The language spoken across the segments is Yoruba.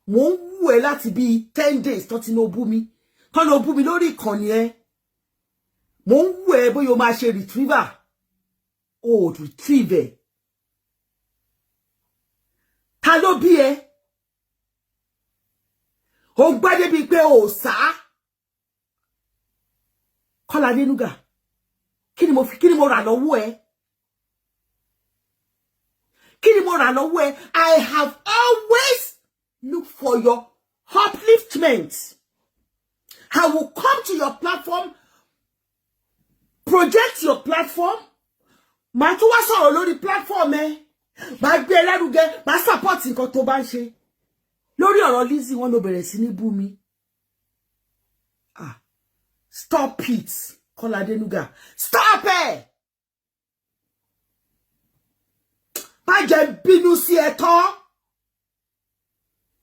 mo ń wù ẹ́ láti bí 10 days tó ti no bú mi tó no bú mi lórí ìkànnì ẹ mo ń wù ẹ́ bóyá o máa ṣe retriever o retriever ta ló bí ẹ o gbádé bí pé o sá Kọ́lá Adénúgà kí ni mo rà lọ́wọ́ ẹ kí ni mo rà lọ́wọ́ ẹ I have always looked for your upliftment. I will come to your platform, project your platform. Màá tún wá sọ̀rọ̀ lórí platform ẹ. Màá gbé lárugẹ, màá support nǹkan tó bá ń ṣe. Lórí ọ̀rọ̀ Lizzy wọ́n ló bẹ̀rẹ̀ sí ní bú mi. Stop it, Kọ́lá Adénúgà. Stop it. Má jẹ́ bínú sí ẹ tán.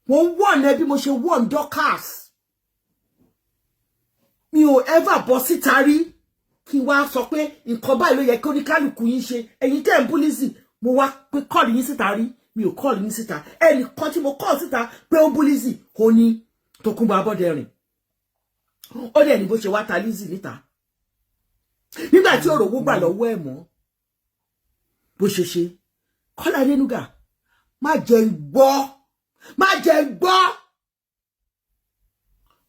Mo wọ́n ẹ bí mo ṣe wọ́n Dorcas. Mi ò ever bọ́ síta rí kí n wá sọ pé nǹkan báyìí ló yẹ kí oníkálùkù yín ṣe. Ẹ̀yin tẹ́ ń bú Lizzy, mo wá pé call yín síta rí. Mi ò call yín síta. Ẹnìkan tí mo call síta pé ó bú Lizzy, ó ní Tókunbọ̀ Abọ́dẹrìn. Ó dẹ̀ ní bó ṣe wá ta Lizzy níta. Nígbà tí ọ̀rọ̀ owó gbà lọ́wọ́ ẹ̀ mọ́. Bó ṣe ṣe. Kọ́lá Adénúgà, má jẹ́ gbọ́. Má jẹ́ gbọ́.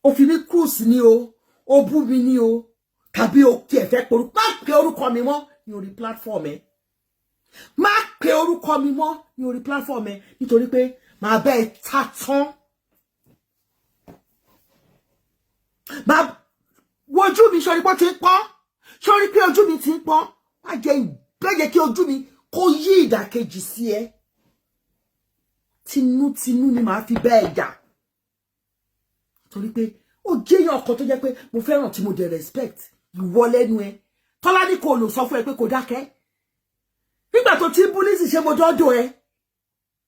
Ó fi mí cruise ni o. Ó bú mi ni o. Tàbí o kí ẹ fẹ́ porúkọ. Má pe orúkọ mi mọ́ ní orí platform ẹ. Má pe orúkọ mi mọ́ ní orí platform ẹ nítorí pé màá bẹ́ ẹ ta tán. Má wojú mi sọrí pé ó ti ń pọ́n. Sọrí pé ojú mi ti ń pọ́n. Má jẹ́ ìbẹ́jẹ́ kí ojú mi kó yí ìdàkejì sí ẹ. Tinútinú ni màá fi bẹ́ẹ̀ jà. Torí pé ó jẹ́yàn ọkọ tó jẹ́ pé mo fẹ́ràn tí mo dẹ̀ respect ìwọ lẹ́nu ẹ. Tọ́lá ní kò lò sọ fún ẹ pé kò dákẹ́. Nígbà tó ti ń bú Lizzy ṣe mo dọ́dọ̀ ẹ.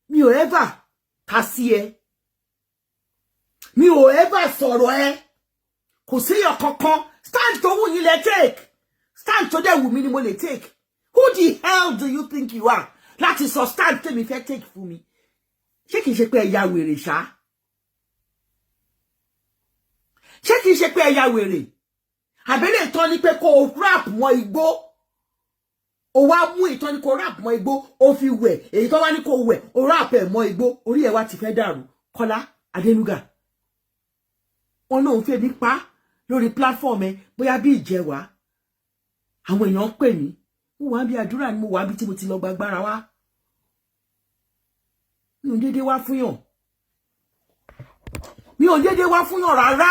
Mi ò ever ta sí ẹ. Mi ò ever sọ̀rọ̀ ẹ. Kò síyàn kankan. Stand tó wù yín lẹ take. Stand tó dẹ̀ wù mí ni mo lè take. Who the hell do you think you are? Láti sọ stand tèmi fẹ́ take fún mi. Ṣé kìí ṣe pé ẹ ya wèrè ṣá? Ṣé kìí ṣe pé ẹ ya wèrè? Àbẹ́lẹ̀ ìtàn ni pé kó rap mọ́ igbó. Ó wá mú ìtàn ni kó rap mọ́ igbó, ó fi wẹ̀. Èyí tó wá ní kó wẹ̀, ó rap ẹ̀ mọ́ igbó. Orí ẹ̀ wá ti fẹ́ dàrú. Kọ́lá Adénúgà. Wọ́n náà ń fẹ́ mi pa lórí platform ẹ bóyá bí ìjẹwàá. Àwọn èèyàn pè mí. Mo wá bí àdúrà ni mo wá bí tí mo ti lọ gbàgbára wá. Mi ò dédé wá fún yàn. Mi ò dédé wá fún yàn rárá.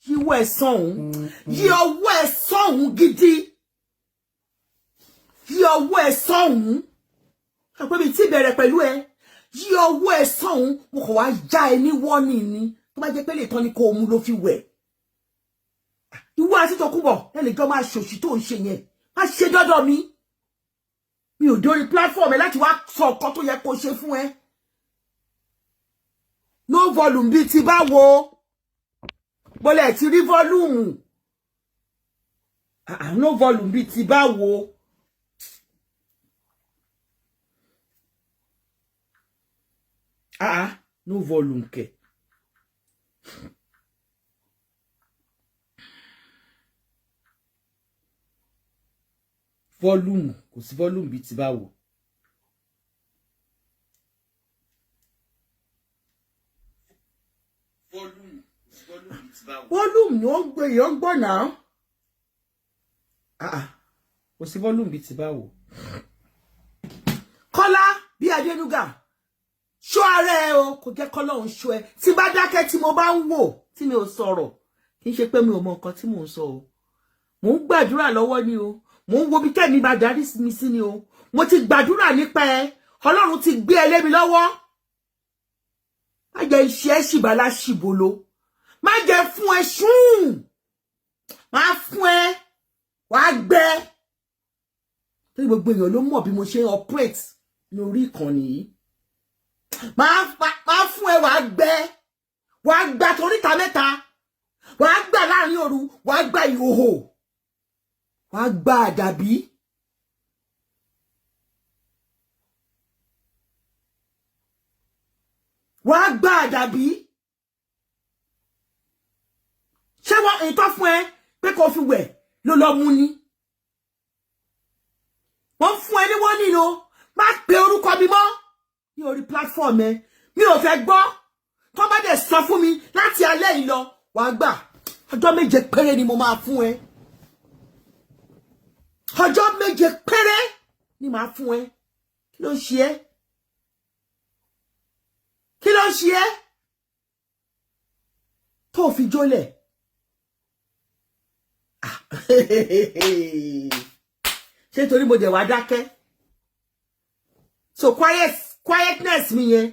Yíwọ́ ẹ̀ sọ̀hún. Yí ọwọ́ ẹ̀ sọ̀hún gidi. Yí ọwọ́ ẹ̀ sọ̀hún. Àpò mi ti bẹ̀rẹ̀ pẹ̀lú ẹ. Yí ọwọ́ ẹ̀ sọ̀hún. Mo kàn wá já ẹ ní wọ́nì ni. Tó bá jẹ́ pé lè tán ni kó mú ló fi wẹ̀. Ìwọ àti Tókunbọ̀ ẹ lè jọ máa ṣòṣì tó ń ṣe yẹn. Má ṣe dọ́dọ̀ mi. Mi ò dórí platform ẹ láti wá sọ nǹkan tó yẹ kó ṣe fún ẹ. No volume bí ti bá wo. Bọ́lẹ̀ ti rí volume. No volume bí ti bá wo. No volume kẹ̀. Volume, kò sí volume bí ti bá wo. Volume ni ó ń gbé yàn gbọ́ náà. Kò sí volume bí ti bá wo. Kọ́lá bí Adénúgà. Ṣọ́ ara ẹ o, kò jẹ́ k'Ọlọ́run ṣọ́ ẹ. Tí bá dákẹ́ tí mo bá ń wò, tí mi ò sọ̀rọ̀. Kì í ṣe pé mi ò mọ nǹkan tí mò ń sọ o. Mò ń gbàdúrà lọ́wọ́ ni o. Mo ń wo bí tẹ́mi bá darí mi sí ni o. Mo ti gbàdúrà nípa ẹ. Ọlọ́run ti gbé ẹ lé mi lọ́wọ́. Má jẹ́ iṣẹ́ ṣìbálá ṣìbolo. Má jẹ́ fún ẹ ṣùn. Má fún ẹ. Wàá gbẹ. Torí gbogbo èèyàn ló mọ̀ bí mo ṣe operate lórí ìkànnì yìí. Má fún ẹ wàá gbẹ. Wàá gbà toríta mẹ́ta. Wàá gbà láàrin òru. Wàá gbà ìhòhò. Wàá gbà àdàbí. wàá gbà àdàbí ṣé wọ́n ìtọ́ fún ẹ pé kò fi wẹ̀ ló lọ mú ni wọ́n fún ẹ ní wọ́n nílò má pe orúkọ mi mọ́ ní orí platform ẹ mi ò fẹ́ gbọ́ tó bá dẹ̀ sọ fún mi láti alẹ́ yìí lọ wàá gbà ọjọ́ 7 péré ni mo máa fún ẹ ọjọ́ 7 péré ni màá fún ẹ kí ló ń ṣe ẹ́ kí ló ń ṣe ẹ́ tó fi jólẹ̀ ṣé torí mo dẹ̀ wá dákẹ́ so quietness mi yẹn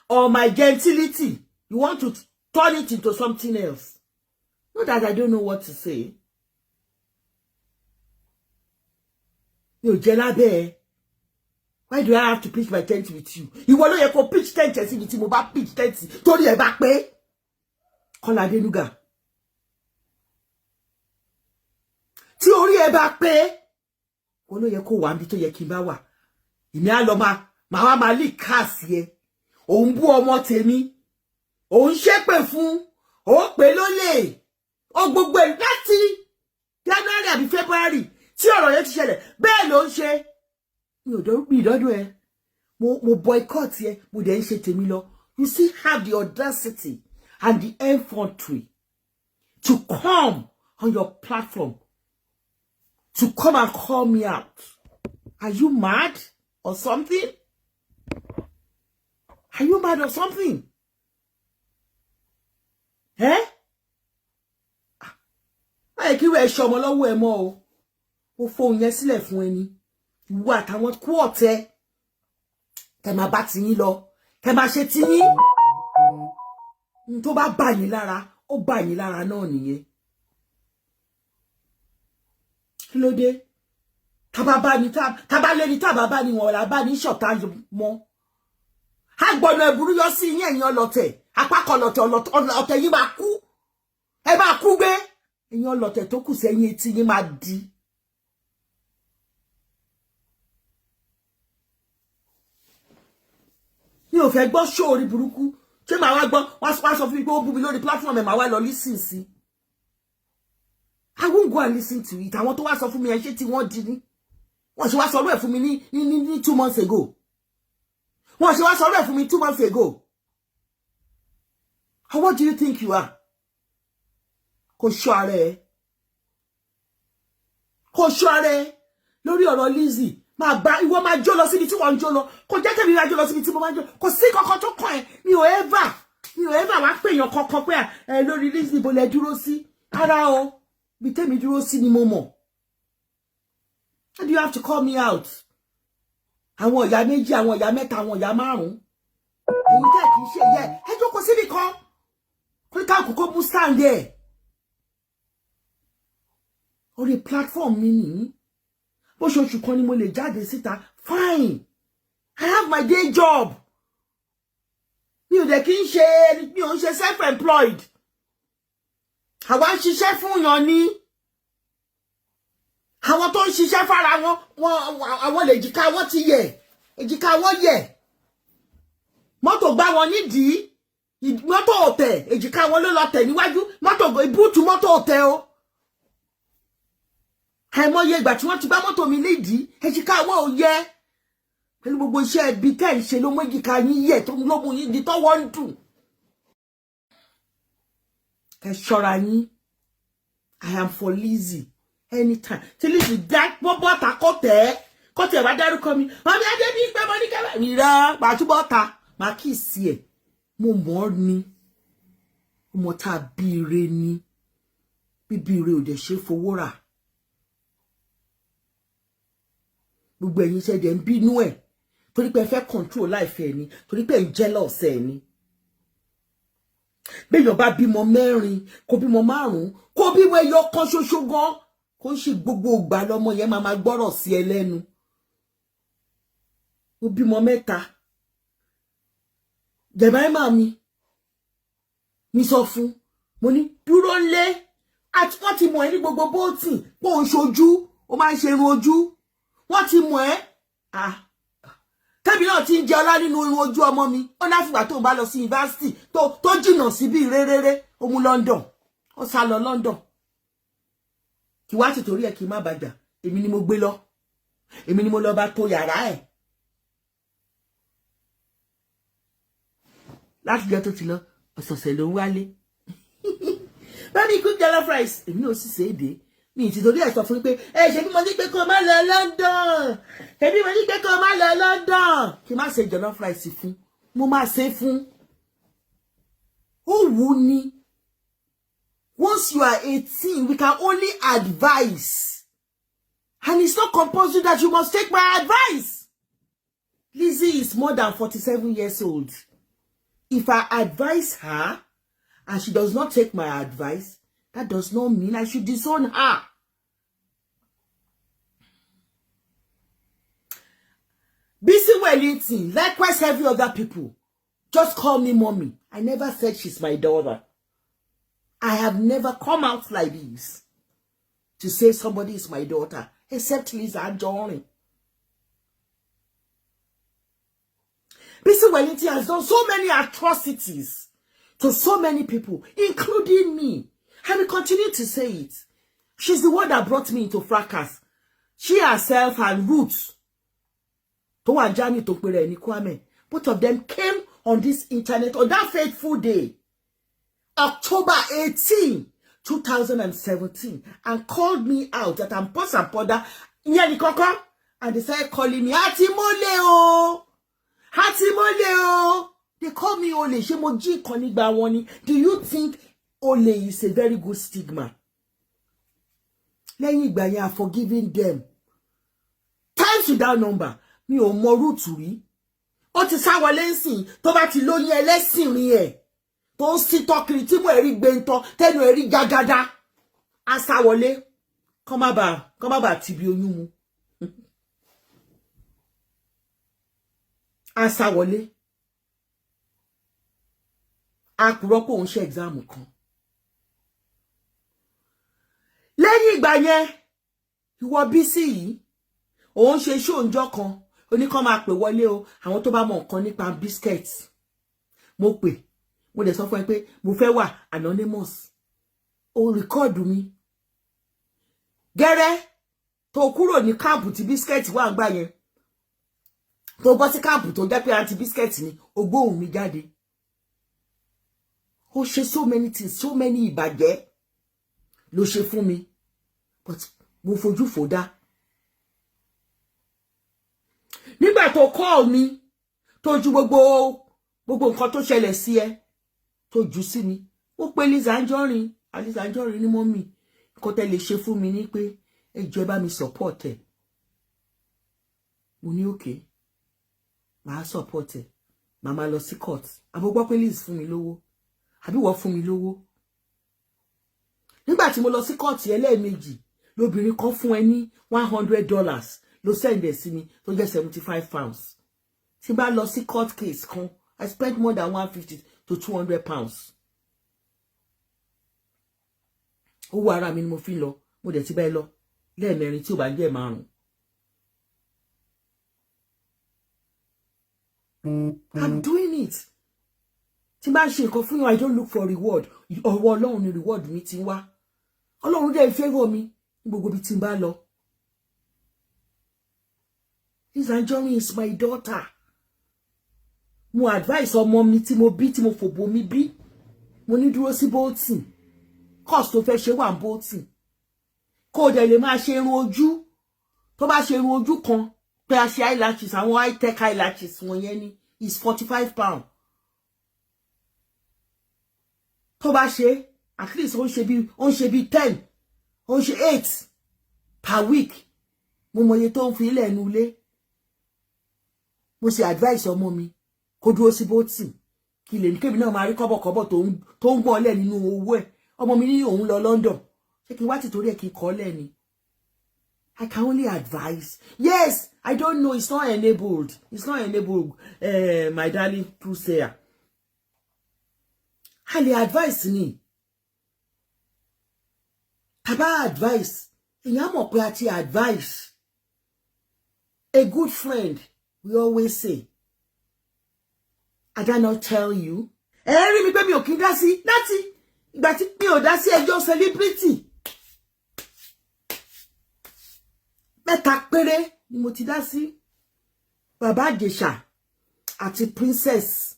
or my gentility you want to turn it into something else not that I don't know what to say mi ò jẹ́ lábẹ́ ẹ why do I have to pitch my tent with you ìwọ ló yẹ kó pitch tent ẹ síbi tí mo bá pitch tent torí ẹ bá pé Kọ́lá Adénúgà tí orí ẹ bá pé wọn ló yẹ kó wà níbi tó yẹ kí n bá wà ìmí á lọ máa lè káàsì ẹ òun bú ọmọ tèmi òun ṣépè fún ó pè lólè ó gbogbo ẹ láti January àbí February tí ọ̀rọ̀ yẹn ti ṣẹlẹ̀ bẹ́ẹ̀ ló ń ṣe mi ò ìdọ́dún ẹ mo boycott ẹ mo dẹ̀ ń ṣe tèmi lọ you still have the audacity and the effrontery to come on your platform to come and call me out. Are you mad or something? Are you mad or something? Eh? Ay kí wé ṣọmọ lọ́wọ́ ẹ mọ́ o. Ó fohùn yẹn sílẹ̀ fún ẹni. Ìwọ àtàwọn quarter kẹ́ máa bá ti yín lọ. Kẹ́ máa ṣe ti yín. Tó bá bá yín lára, ó bá yín lára náà nìyẹn. Kí ló dé tábàbá ni tábàbá ni wọn la bá ní ṣọ̀tá mọ́ agbọ̀nà ẹ̀bùrú yọ sí yín ẹ̀yin ọlọ̀tẹ̀ apákọ̀ ọlọ̀tẹ̀ yín máa kú ẹ máa kú gbé ẹ̀yin ọlọ̀tẹ̀ tó kù sẹ́yìn etí yín máa di mi ò fẹ́ gbọ́ ṣóòrí burúkú ṣé màá wá gbọ́ wọ́n sọ fún mi pé ó bú mi lórí platform ẹ̀ màá wá lọ lísìn sí I won't go and listen to it. Àwọn tó wá sọ fún mi ẹ ṣé tí wọ́n di ní. Wọ́n ṣe wá sọ ẹ̀ fún mi ní 2 months ago. Wọ́n ṣe wá sọ ẹ̀ fún mi 2 months ago. How what do you think you are? Kò ṣọ́ ara ẹ. Kò ṣọ́ ara ẹ. Lórí ọ̀rọ̀ Lizzy, ìwọ máa jó lọ síbi tí wọ́n ń jó lọ. Kò jẹ́ kẹ́mi máa jó lọ síbi tí mo máa ń jó. Kò sí kankan tó kàn ẹ́. Mi ò ever wá pè èèyàn kankan pé lórí Lizzy bó lẹ dúró sí. Ara o. Bí tèmi dúró sí ni mo mọ̀. How do you have to call me out? Àwọn ìyá méjì, àwọn ìyá mẹ́ta, àwọn ìyá 5. Èyí tẹ́ kìí ṣe yẹ. Ẹ jókòó síbì kan. Kó ká kókó mú stand ẹ̀. Orí platform mi nìyí. Bó ṣoṣù kan ni mo lè jáde síta. Fine. I have my day job. Mi ò dẹ̀ kí ń ṣe self-employed. Àwa ń ṣiṣẹ́ fún yàn ni àwọn tó ń ṣiṣẹ́ fara wọn àwọn lè jìká wọn ti yẹ̀ èjìká wọn yẹ̀ mọ́tò gbá wọn nídìí mọ́tò ọ̀tẹ̀ èjìká wọn ló lọ tẹ̀ níwájú mọ́tò ìbúùtù mọ́tò ọ̀tẹ̀ o àìmọye ìgbà tí wọ́n ti gbá mọ́tò mi nídìí èjìká wọn ò yẹ pẹ̀lú gbogbo iṣẹ́ ibi tẹ́ ń ṣe ló mú èjìká yín yẹ̀ tó ló mú yín di tọ́wọ́ ń dùn. Ẹ ṣọ́ra yín. I am for Lizzy anytime. Tí Lizzy dá bọ́ta kọ́tẹ̀ wá dárúkọ mi. Mami Adé ní pé mo ní kẹ́lẹ́. Mìíràn màá túbọ̀ ta. Màá kì í sí ẹ̀. Mo mọ̀ ọ́ ni. Ọmọ tá a bí ire ni. Bíbí ire ò dẹ̀ ṣe fowó rà. Gbogbo ẹ̀yin ṣẹ̀dẹ̀ ń bínú ẹ̀. Torí pé ẹ fẹ́ control life ẹ̀ ni. Torí pé ẹ ń jealous ẹ̀ ni. Béèyàn bá bímọ 4 kó bímọ 5 kó bímọ ẹyọ kan ṣoṣo gan kó ṣì gbogbo ìgbà lọmọ yẹn máa gbọ́rọ̀ sí ẹ lẹ́nu ó bímọ 3 Jẹ̀máímà mi sọ fún mo ní dúró nlé àti wọ́n ti mọ̀ ẹ́ ní gbogbo bóòtì pé òun ṣojú ó máa ń ṣe irun ojú wọ́n ti mọ̀ ẹ́ tẹ́bi náà ti ń jẹ ọlá nínú irun ojú ọmọ mi ó náà fìgbà tó bá lọ sí yunifásitì tó jìnnà síbi réréré ó mú London ó sá lọ London kí wá ti torí ẹ̀ kí má bàjá èmi ni mo gbé lọ èmi ni mo lọ bá tó yàrá ẹ̀ láti jẹ́ tó ti lọ ọ̀sọ̀ọ̀sẹ̀ ló ń wálé bámi cook jollof rice èmi náà sì ṣe é dé mi ti torí ẹ̀ sọ fún pé ṣe bí mo ní pé kó má lọ London ṣe bí mo ní pé kó má lọ London kí má ṣe jollof rice fún mo má ṣe fún ó wù ní once you are 18 we can only advise and it's not compulsory that you must take my advice. Lizzie is more than 47 years old. If I advise her and she does not take my advice, that does not mean I should disown her. Busy Wellington, likewise every other people, just call me mommy. I never said she's my daughter. I have never come out like this to say somebody is my daughter, except Lisa Anjorin. Busy Wellington has done so many atrocities to so many people, including me. I will continue to say it. She's the one that brought me into fracas. She herself and Ruth, Towanjani Tokpere and Kwame, both of them came on this internet on that fateful day, October 18, 2017, and called me out that I'm post and powder, and they started calling me Hatimole. They call me Ole. Do you think Ole is a very good stigma? Lẹ́yìn ìgbà yẹn, forgiving them. Times without number. Mi ò mọ root rí. Ó ti sá wọlé ńsìn tó bá ti lóyún ẹlẹ́sìn rí ẹ̀. Tó ń sí tọ́kiri tí mo ẹ̀rí gbẹ́ntọ́ tẹ́nu ẹ̀rí gágádá. Á sá wọlé. Kọ́ má bà ti bí oyún mu. Á sá wọlé. Á purọ́ pé òun ṣe exam kan. Lẹ́yìn ìgbà yẹn, ìwọ Bísí yìí, òun ṣe show ńjọ́ kan, ó ní kàn máa pè wọlé o, àwọn tó bá mọ nǹkan nípa biscuits. Mo pè, mo dẹ̀ sọ fún ẹ pé mo fẹ́ wà anonymous. Ó record mi. Gẹ́rẹ́ tó kúrò ní camp tí biscuit wà ńgbà yẹn. Tó bọ́ sí camp tó jẹ́ pé anti biscuit ni, ó gbóhùn mi jáde. Ó ṣe so many things, so many ìbàjẹ́ ló ṣe fún mi, but mo fojú fò dá. Nígbà tó call mi, tó ju gbogbo nǹkan tó ṣẹlẹ̀ sí ẹ, tó jù sí mi, ó pe Lizzy Anjorin, Lizzy Anjorin ní mọ́mì, nǹkan tẹ́ lè ṣe fún mi ní pé ẹ jọ̀ọ́ ẹ bá mi support ẹ. Mo ní okay, màá support ẹ, màá lọ sí court. Àbó gbọ́ pé Lizzy fún mi lówó, àbí wọ́n fún mi lówó. Nígbà tí mo lọ sí court ẹlẹ́ẹ̀mejì, lóbìnrin kan fún ẹ ní $100 ló send ẹ sí mi tó jẹ́ £75. Tí bá lọ sí court case kan, I spent more than £150 to £200. Owó ara mi ni mo fi lọ, mo dẹ̀ ti bá ẹ lọ lẹ́ẹ̀mẹrin tí ó bá jẹ́ márùn. I'm doing it. Tí bá ṣe nǹkan fún yín, I don't look for reward. Ọwọ́ Ọlọ́run ni reward mi ti wá. Ọlọ́run dẹ̀ favor mi ní gbogbo bí tí n bá lọ. Lizzy Anjorin is my daughter. Mo advice ọmọ mi tí mo bí, tí mo fòbò mi bí. Mo ní dúró sí Bolton. Course tó fẹ́ ṣe wà ní Bolton. Kó dẹ̀ lè máa ṣe irun ojú. Tó bá ṣe irun ojú kan, pé a ṣe eyelashes, àwọn high-tech eyelashes wọ̀nyẹn ni, is £45. Tó bá ṣe, at least ó ń ṣe bí 10, ó ń ṣe 8 per week. Mo mọye tó ń fi ilẹ̀ ẹnu ilé. Mo ṣe advice ọmọ mi kó dúró sí Bolton kí lè ní kébì náà máa rí kọ́bọ̀kọ́bọ̀ tó ń gbọ́n lẹ̀ nínú owó ẹ̀. Ọmọ mi ní òun lọ London. Ṣé kí n wá ti torí ẹ̀ kí n kọ́ lẹ̀ ni? I can only advise. Yes, I don't know. It's not enabled. It's not enabled, my darling Trusayer. I lè advice ni. Taba advice. Èyàn mọ̀ pé a ti advice. A good friend we always say, I did not tell you. Rí mi pé mi ò kí dá sí láti ìgbà tí mi ò dá sí ẹjọ́ celebrity. Mẹ́ta péré ni mo ti dá sí. Bàbá Ìjẹ̀ṣà àti princess.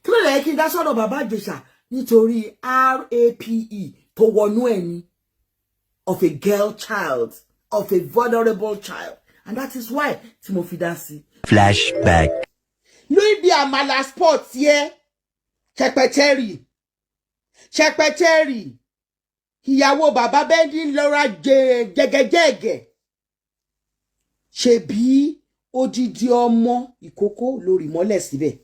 Kí ló lè kí n dá sọ́dọ̀ Bàbá Ìjẹ̀ṣà nítorí RAPE tó wọnú ẹni of a girl child, of a vulnerable child. And that is why tí mo fi dá sí. Flashback. Louis bí àmàlà sports yẹ. Chepeteri. Ìyàwó bàbá Bẹ́ndì lọ́ra jẹgẹjẹgẹ. Ṣebí odidi ọmọ ìkókó lórí mọ́lẹ̀ síbẹ̀.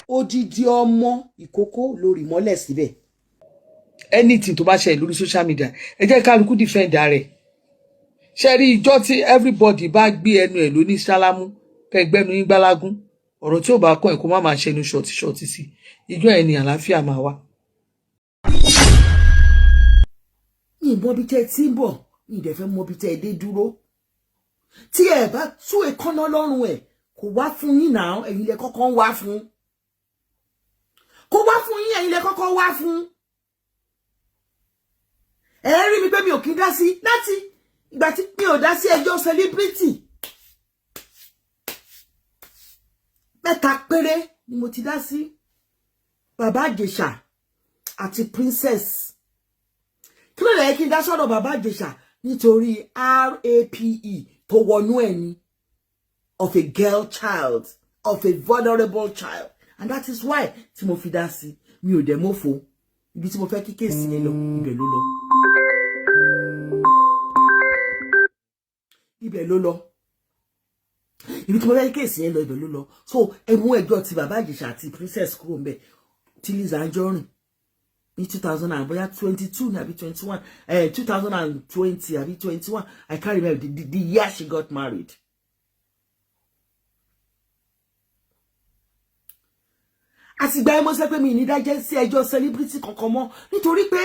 Odidi ọmọ ìkókó lórí mọ́lẹ̀ síbẹ̀. Anything tó bá ṣe lórí social media, ẹ jẹ́ kálukú defend rẹ̀. Ṣé rí ìjọ́ tí everybody bá gbé ẹnu ẹ̀ lóní sálámú, kẹgbẹ́nu yín gbálágún, ọ̀rọ̀ tí ó bá kọ́ ẹ̀ kó má máa ṣẹnu ṣọ̀tí sí. Ìjọ́ ẹ̀ ní àlàáfíà máa wá. Ní mọ̀ bí tẹ́ tí ń bọ̀, ní dẹ̀ fẹ́ mọ̀ bí tẹ́ dé dúró. Tí ẹ bá tú èékánná lọ́rùn ẹ̀, kò wá fún yín náà, ẹ̀yin lẹ kọ́kọ́ wá fún. Kò wá fún yín, ẹ̀yin lẹ kọ́kọ́ wá fún. Rí mi pé mi ò kí dá sí láti ìgbà tí mi ò dá sí ẹjọ́ celebrity. Mẹ́ta péré ni mo ti dá sí. Bàbá Ìjẹ̀ṣà àti princess. Kí ló lè kí n dá sọ́dọ̀ Bàbá Ìjẹ̀ṣà nítorí RAPE tó wọnú ẹni of a girl child, of a vulnerable child. And that is why tí mo fi dá sí. Mi ò dẹ̀ mọ́fo. Ibi tí mo fẹ́ kí kéèsì yẹn lọ, ibẹ̀ ló lọ. Ibẹ̀ ló lọ. Ibi tí mo fẹ́ kí kéèsì yẹn lọ, ibẹ̀ ló lọ. So ẹ mú ẹjọ́ ti Bàbá Ìjẹ̀ṣà àti princess kúrò ńbẹ̀. Tí Lizzy Anjorin ní 2000 and bóyá 22 àbí 21, 2020 àbí 21, I can't remember the year she got married. Àtìgbà mo sọ pé mi ní dájẹ́ sí ẹjọ́ celebrity kankan mọ́ nítorí pé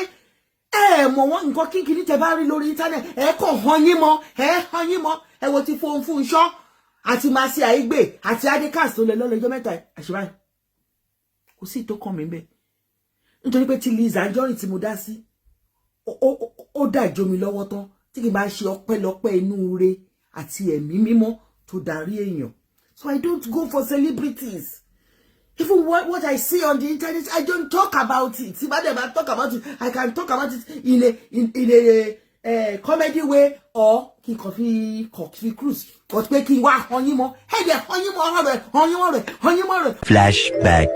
mọ̀ wọ́n nǹkan kínkínní tẹ́ bá rí lórí internet kàn hàn yín mọ́ ẹ wo ti fún Fúnṣọ́ àti Mercy Aigbe àti Adekas tó lè lọ́lọ́jọ́ mẹ́ta àṣìbáyé kò sí tó kàn mí bẹ́ẹ̀ nítorí pé tí Lizzy Anjorin tí mo dá sí ó dàjọ́ mi lọ́wọ́ tán tí kì í bá ṣe ọpẹ́lọpẹ́ inú ire àti ẹ̀mí mímọ́ tó darí èèyàn. So I don't go for celebrities. Even what I see on the internet, I don't talk about it. If I never talk about it, I can talk about it in a comedy way or kí coffee cruise. But pé kí wá hàn yín mọ́, hàn yín mọ́. Flashback.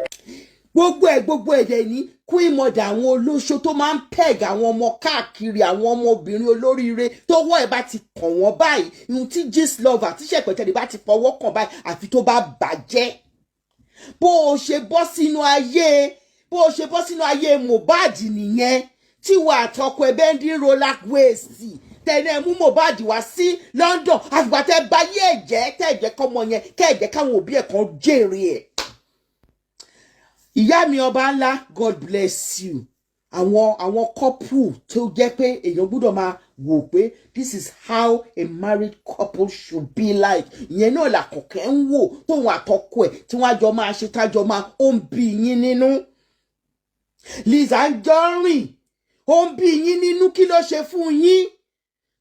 Gbogbo ẹ̀dẹ̀ ní queen mother àwọn olóṣó tó máa ń peg àwọn ọmọ káàkiri àwọn ọmọbìnrin olóríire tó wọ́ ẹ̀ bá ti kàn wọ́n báyìí ihun tí gist lover tí Ṣẹ̀pẹ̀tẹ̀rì bá ti fọwọ́ kàn báyìí àfi tó bá bàjẹ́. Bó o ṣe bọ́ sínú ayé Mohbad nìyẹn tí wà àtọkọ ẹbẹ ń dín roller waist tẹ̀lé mú Mohbad wá sí London àgbà tẹ́ bá yé ẹ̀jẹ̀ tẹ́ ẹ̀jẹ̀ kọ́mọ yẹn kẹ́ ẹ̀jẹ̀ káwọn òbí ẹ̀ kan jèrè ẹ̀. Ìyá mi ọba ńlá, God bless you. Àwọn couple tó jẹ́ pé èèyàn gbọ́dọ̀ máa wò pé this is how a married couple should be like. Ìyẹn náà làkọ̀kẹ́ ń wò tóun àtọkọ ẹ̀ tí wọ́n á jọ máa ṣe tájọ máa ó ń bí yín nínú. Lizzy Anjorin ó ń bí yín nínú kí ló ṣe fún yín?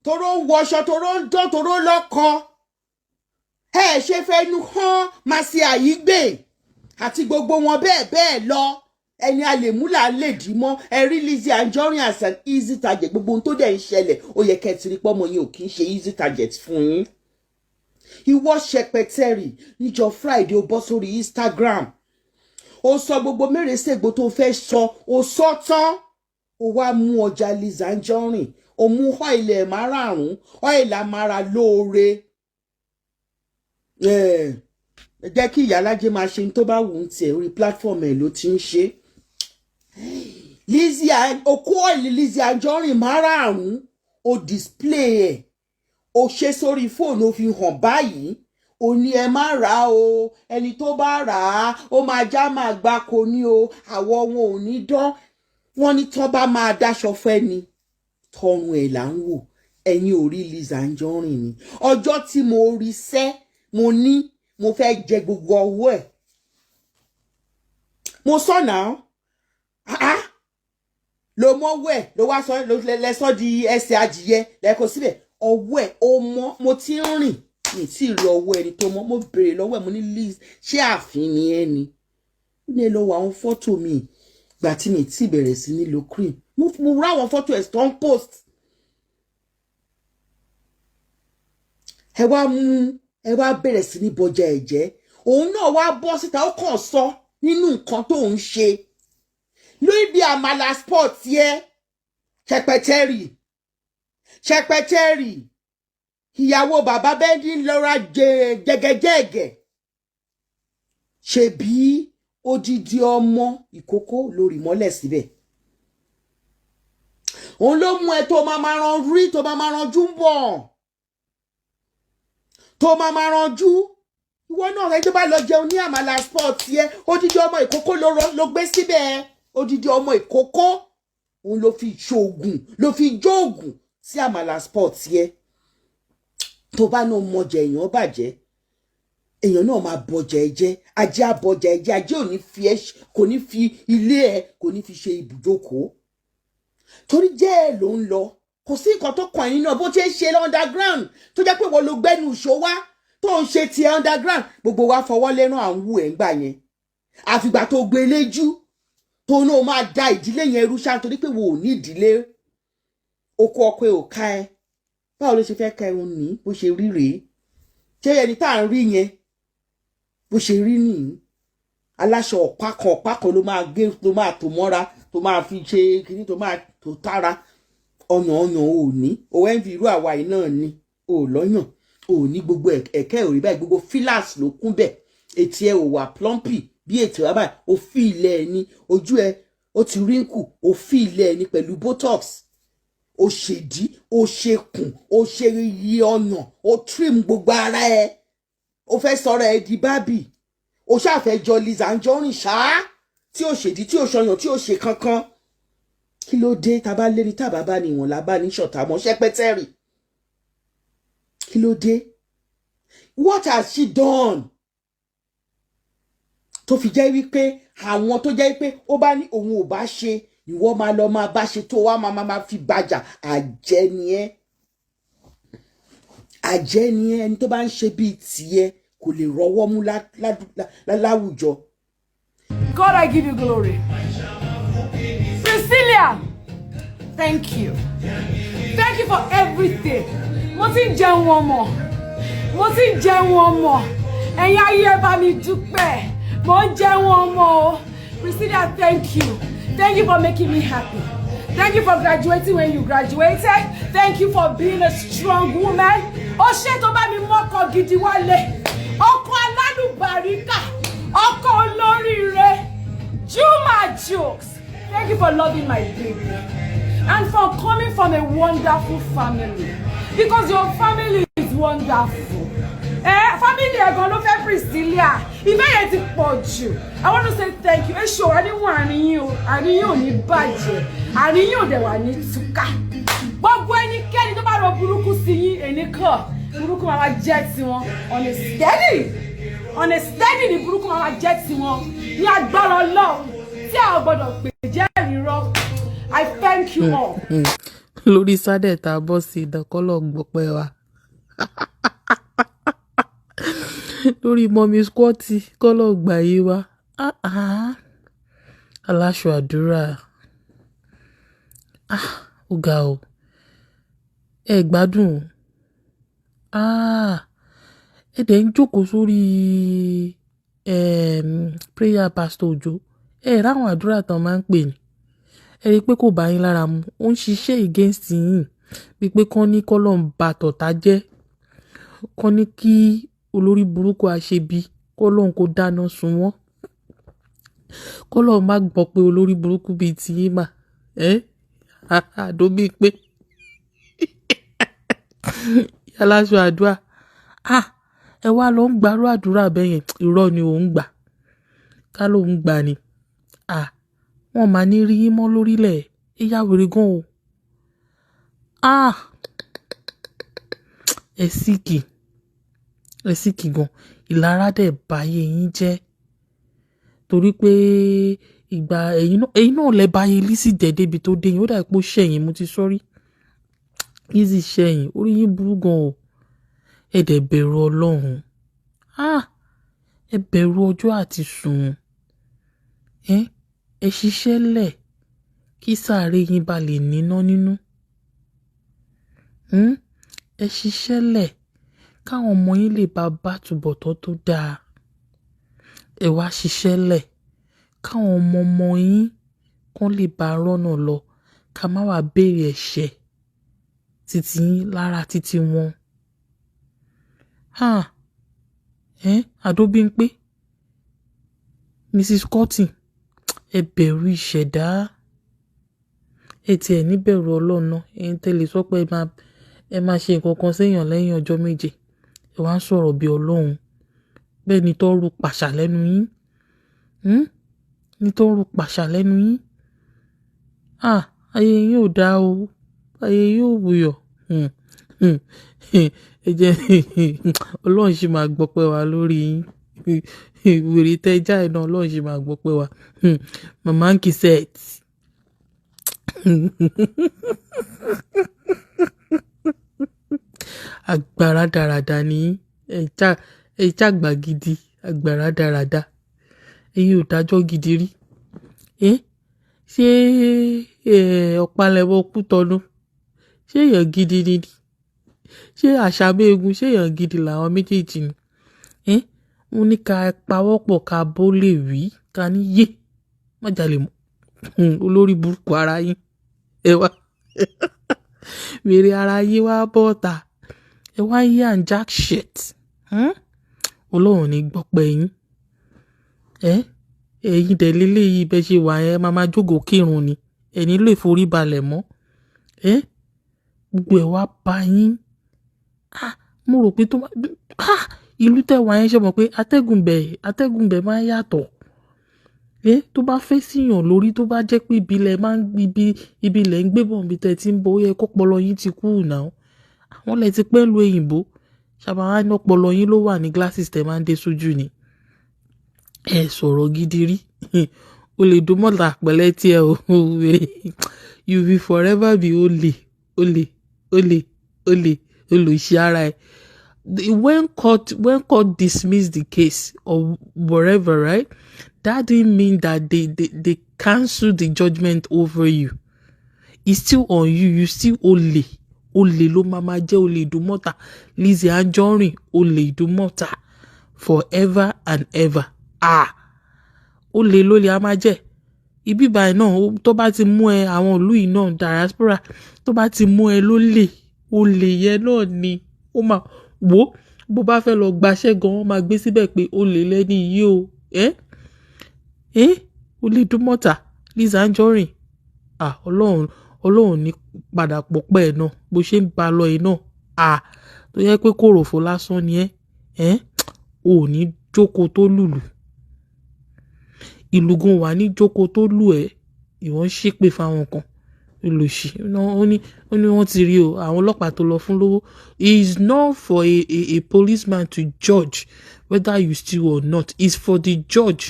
Toró ń wọṣọ, toró ń dán, toró lọ́kọ. Ṣe fẹ́ nu hàn Mercy Aigbe àti gbogbo wọn bẹ́ẹ̀ lọ. Ẹni a lè mú là lè dì mọ́ rí Lizzy Anjorin as an easy target. Gbogbo ohun tó dẹ̀ ń ṣẹlẹ̀ ó yẹ kẹ́ ti rí pọ́mọ yín ò kí ń ṣe easy target fún yín. Ìwọ Ṣẹ̀pẹ̀tẹ̀rì níjọ́ Friday ó bọ́ sórí Instagram ó sọ gbogbo mẹ́rẹ̀ẹ́sẹ̀gbò tó fẹ́ sọ ó sọ tán ó wá mú ọjà Lizzy Anjorin ó mú ọ́ìlì márààrún ọ́ìlì amára lóore. Jẹ́ kí ìyálájé máa ṣe tó bá wù ú tiẹ̀ orí platform ẹ̀ ló ti ń ṣe. Okó ọ́ìlì Lizzy Anjorin márààrún ó display ẹ̀ ó ṣe sórí fóònù ó fi hàn báyìí ó ní ẹ má rà o ẹni tó bá rà á ó máa já máa gbá ko ní o àwọ̀ wọn ò ní dán wọ́n ní tán bá máa dáṣọ fẹ́ ni tọrùn ẹ̀ là ń wò ẹ̀yin ò rí Lizzy Anjorin ni ọjọ́ tí mo rí sẹ́ mo fẹ́ jẹ gbogbo ọwọ́ ẹ̀. Mo sọ náà lo mọ́wọ́ ẹ̀ ló wá sọ lẹ́sọ́ di ẹsẹ̀ adìyẹ lẹ́kọ̀ọ́ síbẹ̀ ọwọ́ ẹ̀ ó mọ́. Mo ti ń rìn ní tí ì rí ọwọ́ ẹni tó mọ́. Mo béèrè lọ́wọ́ ẹ̀ mo ní Liz ṣé ààfin ni ẹ ni? Ó ní lọ wo àwọn fọ́tò mi gbà tí mi ti bẹ̀rẹ̀ sí ní lo cream. Mo rá àwọn fọ́tò ẹ̀ tó ń post. Ẹ wá bẹ̀rẹ̀ sí ní bọjà ẹ̀jẹ̀. Òun náà wá bọ́ síta ó kàn sọ nínú nǹkan tó ń ṣe. Lórí bí àmàlà sport yẹ ṣẹpẹtẹrì ìyàwó bàbá bẹ́ẹ̀dì lọ́ra jẹgẹjẹgẹ. Ṣebí odidi ọmọ ìkókó lórí mọ́lẹ̀ síbẹ̀. Òun ló mú ẹ tó máa ranjú ń bọ̀. Tó máa ranjú. Ìwọ náà rẹ tó bá lọ jẹun ní àmàlà sport yẹ odidi ọmọ ìkókó ló gbé síbẹ̀. Odidi ọmọ ìkókó òun ló fi ṣoògùn ló fi jóògùn sí àmàlà sport yẹ. Tó bá náà mọ̀jẹ̀ èèyàn bàjẹ́ èèyàn náà máa bọ̀jẹ̀ ẹ̀jẹ̀ ajé àbọ̀jẹ̀ ẹ̀jẹ̀ ajé kò ní fi ilé ẹ̀ kò ní fi ṣe ibùjókòó. Torí jẹ́ ẹ̀ ló ń lọ kò sí nǹkan tó kàn yín náà bó ṣe ń ṣe underground tó jẹ́ pé wọ́n ló gbẹ́nu ìṣó wá tó ń ṣe ti underground gbogbo wa fọwọ́ lẹ́rán à ń wù ẹ̀ ń gbà yẹn. Àfìgbà tó gbé léjú tó náà máa da ìdílé yẹn rú ṣáà torí pé wo ò ní ìdílé oko ọkọ ò ká ẹ. Báwo ló ṣe fẹ́ ka ẹ̀hún ní bó ṣe rí rèé? Ṣé ẹni tá à ń rí yẹn bó ṣe rí nìyí? Aláṣọ ọ̀pá kan ló máa gé tó máa tò mọ́ra tó máa fi ṣe kíní tó máa tó tára. Ọyàn ò ní òun ẹ̀ ń fi irú àwa yìí náà ni ò lọ́yàn ò ní gbogbo ẹ̀kẹ́ ò rí báyìí gbogbo fílàs ló kún bẹ̀. Etí ẹ ò wà plumpy bí ètò wa báyìí ó fi ilẹ̀ ẹ ní ojú ẹ ó ti rínkù ó fi ilẹ̀ ẹ ní pẹ̀lú botox. Ó ṣèdí ó ṣekùn ó ṣe iye ọyàn ó trim gbogbo ara ẹ. Ó fẹ́ sọ̀rọ̀ ẹ di bábì. Ó ṣàfẹ́ jọ Liz Anjorin ṣáá tí ó ṣèdí tí ó ṣọyàn tí ó ṣe kankan. Kí ló dé tá bá lé ní tàbá bá ní ìwọ̀n lábá ní ṣọ̀tá mọ́ ṣẹ́pẹ́tẹ́rì? Kí ló dé? What has she done? Tó fi jẹ́ wípé àwọn tó jẹ́ wípé ó bá ní òun ò bá ṣe ìwọ máa lọ máa bá ṣe tó wá máa fi bàjà. Àjẹ́ ni ẹ́ ẹni tó bá ń ṣe bíi tiẹ̀ kò lè rọ́wọ́ mú láwùjọ. God, I give you glory. Priscilla, thank you. Thank you for everything. Mo ti ń jẹun ọmọ. Ẹ̀yin ayé ẹ bá mi dúpẹ́. Mo ń jẹun ọmọ o. Priscilla, thank you. Thank you for making me happy. Thank you for graduating when you graduated. Thank you for being a strong woman. Ó ṣé tó bá mi mọ́kọ gidi wálé. Ọkọ alálùbáríkà. Ọkọ olóríire. Juma Jokes. Thank you for loving my baby. And for coming from a wonderful family. Because your family is wonderful. Family ẹ̀gbọ́n ló fẹ́ Priscilla. Ìfẹ́ yẹn ti pọ̀ jù. I want to say thank you. Èṣù àníwọ̀n àníyàn ò ní bàjẹ́. Àníyàn ò dẹ̀ wà ní túká. Gbogbo ẹnikẹ́ni tó bá rọ burúkú sí yín ẹnìkan. Burúkú máa jẹ́ tiwọn. On a steady ni burúkú máa jẹ́ tiwọn. Ní agbára Ọlọ́run tí a ò gbọ́dọ̀ pè jẹ́rìí rọ. I thank you all. Lórí sádẹ̀ tá a bọ́ sí ìdánkọ́lọ̀ gbọ́pẹ́ wa. Lórí mọ́mí squatty kọ́lọ̀ gbà yé wa. Aláṣọ àdúrà. Ó ga o. Ẹ gbádùn. Ẹ dẹ̀ ń jókòó sórí prayer pastor Òjó. Ẹ ráwọn àdúrà tán máa ń pè ní. Ẹ rí pé kò bá yín lára mu. Ó ń ṣiṣẹ́ against yín. Bí pé kán ní kọ́lọ̀ ń ba tọ̀tá jẹ́. Kán ní kí olórí burúkú àṣebí kọ́lọ̀ kó dáná sun wọ́n. Kọ́lọ̀ má gbọ́ pé olórí burúkú bíi ti yín mà. Àdóbí pé aláṣọ àdúrà. Ẹ wá lọ ń gbarú àdúrà bẹ́yẹn. Irọ́ ni òun gbà. Ká ló ń gbà ni. Wọ́n máa ní rí mọ́ lórílẹ̀. Ẹ yawere gan o. Ẹ síkì. ẹ sì kì gan ìlara dẹ̀ báyé yín jẹ́ torí pé ìgbà ẹ̀yin náà lẹ báyé Lizzy dẹ̀ débi tó dé yín ó dà pé ó ṣẹ̀yìn mo ti sọ́rí Lizzy ṣẹ̀yìn orí yín burú gan o ẹ dẹ̀ bẹ̀rù Ọlọ́run ẹ bẹ̀rù ọjọ́ àti sùn ẹ ṣiṣẹ́ lẹ̀ kí sàárè yín bá lè níná nínú ẹ ṣiṣẹ́ lẹ̀ káwọn ọmọ yín lè bá túbọ̀tán tó dáa ẹ wá ṣiṣẹ́ lẹ̀ káwọn ọmọ yín kán lè bá rọ́nà lọ ká má wàá béèrè ẹ̀ṣẹ̀ títí yín lára títí wọn. Adóbímpé Mrs. Cotton ẹ bẹ̀rù ìṣẹ̀dá ẹ tiẹ̀ níbẹ̀rù Ọlọ́run náà ẹ̀yin tẹ́lẹ̀ sọ pé ẹ máa ṣe nǹkan kan séèyàn lẹ́yìn ọjọ́ méje ẹ wá ń sọ̀rọ̀ bí Ọlọ́run bẹ́ẹ̀ ni tó rú pàṣà lẹ́nu yín ní tó rú pàṣà lẹ́nu yín ayé yín ò dáa o ayé yín ò wuyọ̀ ẹ jẹ́ Ọlọ́run ṣì máa gbọ́pẹ́ wa lórí yín wèrè tẹ́ já ẹ̀ náà Ọlọ́run ṣì máa gbọ́pẹ́ wa mama ń kì í sẹ́ẹ̀tì. Agbára dáradá ni ẹ jágbá gidi agbára dáradá ẹ̀yin ò dájọ́ gidi rí ṣé ọ̀pálẹ̀mọ́ Kútọ̀nù ṣé èèyàn gidi ni ṣé Àṣàbẹ́gun ṣé èèyàn gidi làwọn méjèèjì ni wọ́n ní ká pawọ́pọ̀ ká bó lè wí ká ní yé má jalè mọ́ olórí burúkú ara yín ẹ wá wèrè ara yín wá bọ́ta ẹ wá yí and jack shit Ọlọ́run ní gbọ́pẹ́ yín ẹ̀yin dẹ̀ lélẹ́yìí bẹ́ẹ̀ ṣe wà ẹ máa jókòó kírun ni ẹ̀yin lè forí balẹ̀ mọ́ gbogbo ẹ̀ wá bá yín mo rò pé tó ìlú tẹ̀wá yẹn ṣe mọ̀ pé atẹ́gùn bẹ̀ máa yàtọ̀ tó bá fẹ́ síyàn lórí tó bá jẹ́ pé ibilẹ̀ ń gbé bọ̀ níbi tẹ́ ti ń bọ̀ ó yẹ kọ́pọlọ yín ti kú náà àwọn lẹ ti pẹ́ lu òyìnbó ṣàbàwá ní ọpọlọ yín ló wà ní glasses tẹ́ máa ń dé sójú ni ẹ sọ̀rọ̀ gidi rí o lè dún mọ́ta pẹ̀lẹ́ tí ẹ ò wèrè you will forever be olè ara ẹ. When court dismissed the case or whatever, right? That didn't mean that they cancelled the judgment over you. It's still on you. You still ole ló máa jẹ́ olè ìdúmọ̀tà. Lizzy Anjorin olè ìdúmọ̀tà forever and ever. Olè ló lè a máa jẹ́. Ibi báyìí náà tó bá ti mú ẹ àwọn ìlú yìí náà diaspora tó bá ti mú ẹ lólè olè yẹn náà ni ó máa wò bó bá fẹ́ lọ gbaṣẹ́ gan wọ́n máa gbé síbẹ̀ pé olè lẹ́ni yìí o olè ìdúmọ̀tà Lizzy Anjorin Ọlọ́run ní padà pọ̀pẹ́ ẹ̀ náà bó ṣe ń ba lọ ẹ̀ náà tó yẹ pé kòròfo lásán ni ò ní jókòó tó lùlù ìlú gan wà ní jókòó tó lù ẹ́ ìwọ́n ṣépè fáwọn kan olùsì ó ní wọ́n ti rí o àwọn ọlọ́pàá tó lọ fún lówó it is not for a policeman to judge whether you steal or not it's for the judge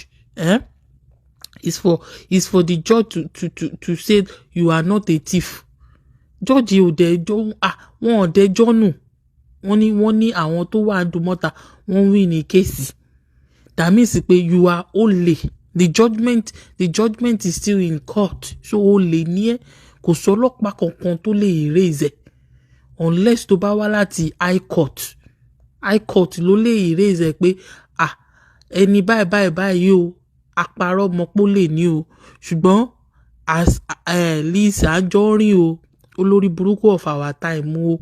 it's for the judge to say you are not a thief judge ò dẹjọ́ wọn ò dẹjọ́ nù wọ́n ní àwọn tó wà ndùmọ́ta wọ́n win ní kéèsì that means pé you are only the judgment is still in court so olè ní ẹ kò sọ́lọ́pàá kankan tó lè erase unless tó bá wá láti high court ló lè erase pé ẹni báyìí o àparọ́ mọ́pó lè ní o ṣùgbọ́n as Lizzy Anjorin o olórí burúkú of our time o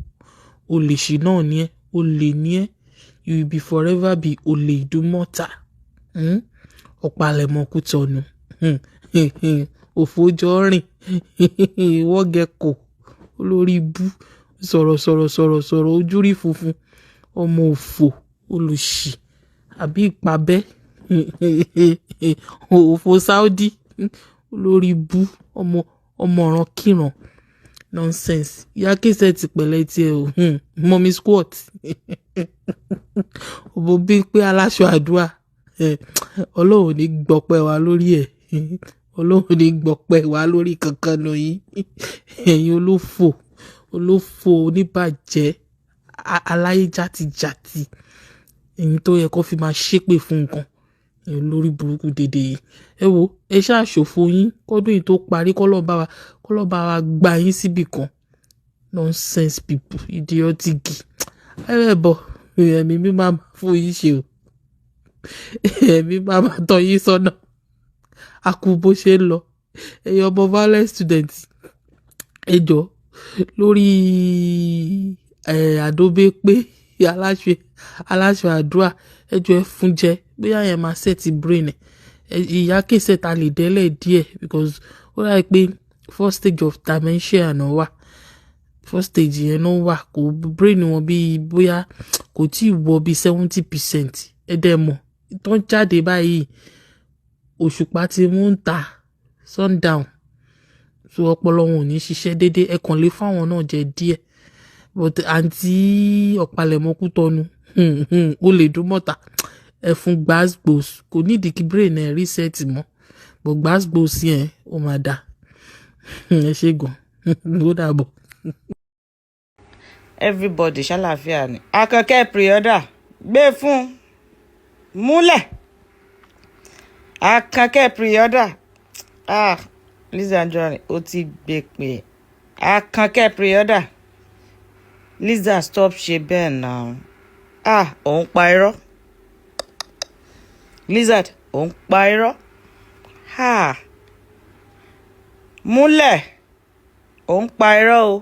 olè ṣì náà ní ẹ olè ní ẹ you will be forever be olè ìdúmọ̀tà ọ̀pálẹ̀mọ́ Kútọ̀nù òfòjọ́rìn wọ́n gẹ̀kọ̀ olórí ibú sọ̀rọ̀ ojúrí funfun ọmọ òfò olùṣì àbí ìpàbẹ́ òfò Saudi olórí ibú ọmọ ọ̀ràn kìràn nonsense ìyá kéṣẹ́ ti pẹ̀lẹ́ tiẹ̀ o mọ́mí squat òbò bí pé aláṣọ àdúrà ọlọ́run ní gbọ́pẹ́ wa lórí ẹ̀ ọlọ́run ní gbọ́pẹ́ wa lórí kankan nù yín ẹ̀yin olófò oníbàjẹ́ aláyé játijàti ẹ̀yin tó yẹ kó fi máa ṣépè fún nǹkan ẹ̀yin lórí burúkú dédé yìí ẹ wo ẹ ṣáà ṣòfò yín kọ́dún yìí tó parí kọ́lọ́ bá wa gba yín síbì kan nonsense people idiotic ẹ bọ̀ ẹ̀mí mi máa fún yín ṣe o ẹ̀mí máa tọ́ yín sọ́nà a kú bó ṣe ń lọ ẹ̀yin ọmọ violent student ẹ jọ lórí àdóbé pé aláṣọ àdúrà ẹ jọ ẹ fún jẹ bóyá yẹn máa set brain ìyá kèsè ta lè délẹ̀ díẹ̀ because ó ráì pé first stage of dementia náà wà first stage yẹn náà wà kò brain wọn bí bóyá kò tí ì wọ bí 70% ẹ dẹ̀ mọ̀ tó ń jáde báyìí òṣùpá tí mú ń ta sundown so ọpọlọ wọn ò ní ṣiṣẹ́ déédéé ẹ kàn lè fáwọn náà jẹ díẹ̀ but àǹtí ọ̀pálẹ̀mọ́kú tọnu ó lè dún mọ́ta ẹ fún gbàgbós kò nídìí kí brain ẹ reset mọ́ but gbàgbós yẹn ó máa dà ẹ ṣe gan ó dàbọ̀. everybody ṣàlàáfíà ni Àkànkẹ́ pre-order gbé fún múlẹ̀ Àkànkẹ́ pre-order Lizzy Anjorin ó ti gbé pé Àkànkẹ́ pre-order Lizzy stop ṣe bẹ́ẹ̀ náà òun pa irọ́ Lizzy òun pa irọ́ múlẹ̀ òun pa irọ́ o